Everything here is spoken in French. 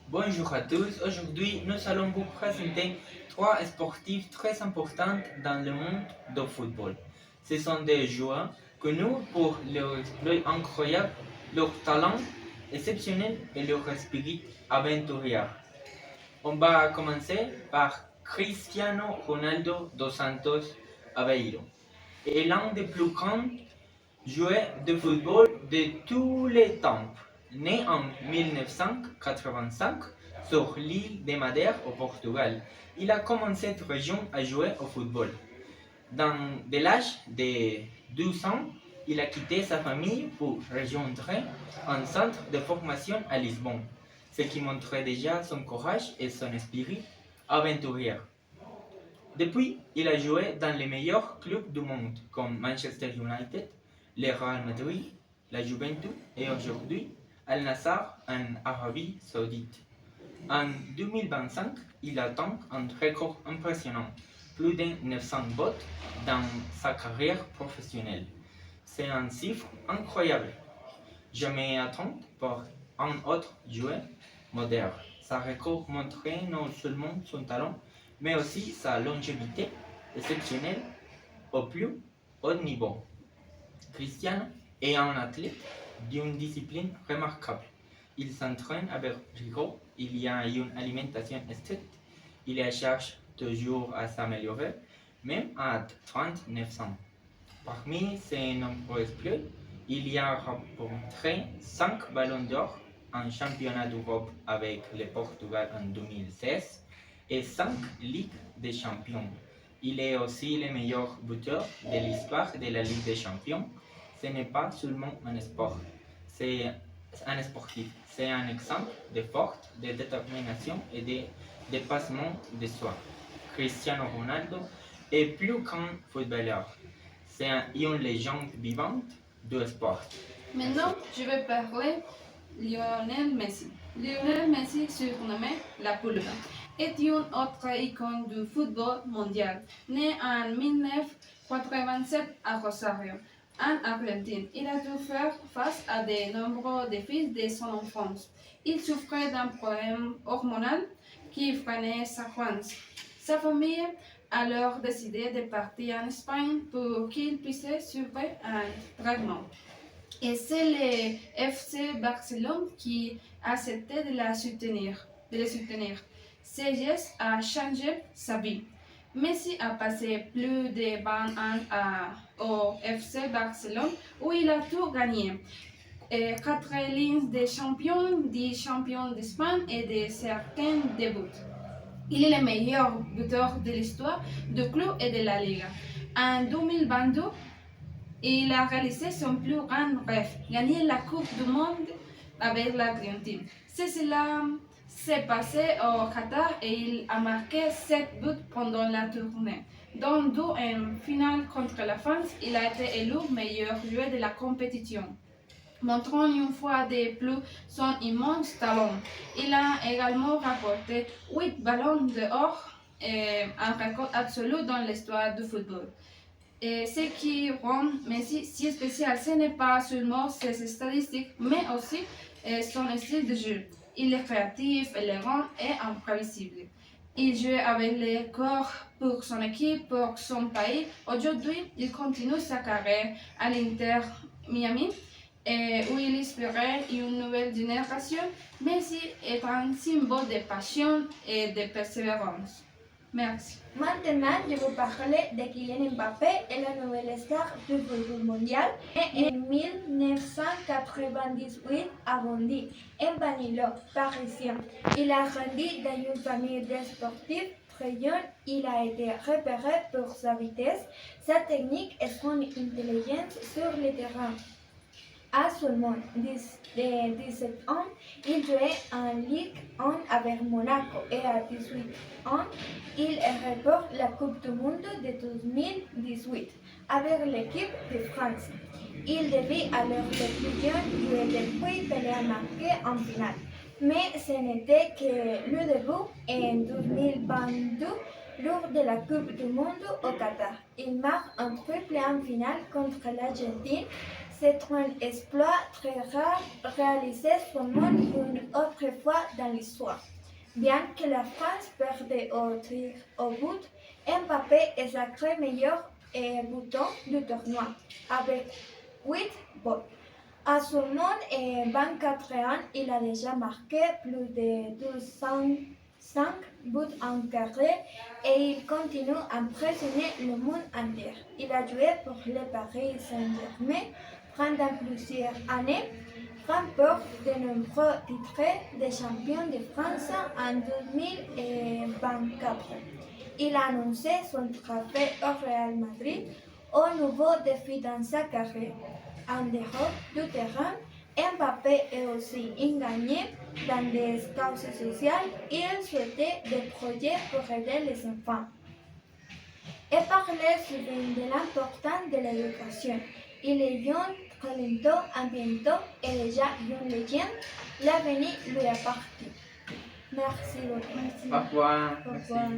Bonjour à tous, aujourd'hui nous allons vous présenter trois sportifs très importants dans le monde du football. Ce sont des joueurs connus pour leur exploit incroyable, leur talent exceptionnel et leur esprit aventurier. On va commencer par Cristiano Ronaldo dos Santos Aveiro. Il est l'un des plus grands joueur de football de tous les temps. Né en 1985 sur l'île de Madère au Portugal, il a commencé très jeune à jouer au football. Dès l'âge de 12 ans, il a quitté sa famille pour rejoindre un centre de formation à Lisbonne, ce qui montrait déjà son courage et son esprit aventurier. Depuis, il a joué dans les meilleurs clubs du monde, comme Manchester United, le Real Madrid, la Juventus et aujourd'hui Al Nassr en Arabie Saoudite. En 2025, il atteint un record impressionnant, plus de 900 buts dans sa carrière professionnelle. C'est un chiffre incroyable. Jamais atteint par un autre joueur moderne. Sa record montrait non seulement son talent, mais aussi sa longévité exceptionnelle au plus haut niveau. Cristiano est un athlète d'une discipline remarquable. Il s'entraîne avec rigueur, il y a une alimentation stricte, il cherche toujours à s'améliorer, même à 39 ans. Parmi ses nombreux exploits, il y a remporté 5 ballons d'or en championnat d'Europe avec le Portugal en 2016 et 5 Ligues des champions. Il est aussi le meilleur buteur de l'histoire de la Ligue des champions. Ce n'est pas seulement un sport, c'est un sportif. C'est un exemple de force, de détermination et de dépassement de soi. Cristiano Ronaldo est plus qu'un footballeur. C'est une légende vivante du sport. Maintenant, je vais parler Lionel Messi. Lionel Messi, surnommé La Pulga, est une autre icône du football mondial. Né en 1987 à Rosario, en Argentine, il a dû faire face à de nombreux défis de son enfance. Il souffrait d'un problème hormonal qui freinait sa croissance. Sa famille a alors décidé de partir en Espagne pour qu'il puisse suivre un traitement. Et c'est le FC Barcelone qui a accepté de le soutenir. Ce geste a changé sa vie. Messi a passé plus de 20 ans au FC Barcelone où il a tout gagné. 4 lignes de champions, 10 champions d'Espagne et de certains débuts. Il est le meilleur buteur de l'histoire du club et de la Liga. En 2022, il a réalisé son plus grand rêve, gagner la Coupe du Monde avec l'Argentine. Cela s'est passé au Qatar et il a marqué 7 buts pendant la tournée. Dans deux en finale contre la France, il a été élu meilleur joueur de la compétition, montrant une fois de plus son immense talent. Il a également rapporté 8 ballons d'or, un record absolu dans l'histoire du football. Et ce qui rend Messi si spécial, ce n'est pas seulement ses statistiques, mais aussi son style de jeu. Il est créatif, élégant et imprévisible. Il joue avec le corps pour son équipe, pour son pays. Aujourd'hui, il continue sa carrière à l'Inter Miami, où il inspire une nouvelle génération. Messi est un symbole de passion et de persévérance. Merci. Maintenant, je vous parler de Kylian Mbappé et la nouvelle star du football mondial. En 1998 à Bondy, en Banlieue parisien. Il a grandi dans une famille de sportifs très jeune. Il a été repéré pour sa vitesse, sa technique et son intelligence sur le terrain. À seulement 17 ans, il jouait en Ligue 1 avec Monaco et à 18 ans, il remporte la Coupe du Monde de 2018 avec l'équipe de France. Il devient alors le plus jeune joueur depuis Pelé a marqué en finale. Mais ce n'était que le début en 2022 lors de la Coupe du Monde au Qatar. Il marque un triplé en finale contre l'Argentine. C'est un exploit très rare réalisé seulement une autre fois dans l'histoire. Bien que la France perde au tir au but, Mbappé est sacré meilleur buteur du tournoi avec 8 buts. À seulement 24 ans, il a déjà marqué plus de 205 buts en carrière et il continue à impressionner le monde entier. Il a joué pour le Paris Saint-Germain pendant plusieurs années, remporte de nombreux titres de champion de France en 2024. Il a annoncé son trophée au Real Madrid, au nouveau défi dans sa carrière. En dehors du terrain, Mbappé est aussi engagé dans des causes sociales et il souhaitait des projets pour aider les enfants. Et parlait souvent de l'importance de l'éducation. Il est jeune, talentueux, ambiental et déjà une légende. L'avenir lui appartient. Merci beaucoup. Au revoir. Au Merci. revoir.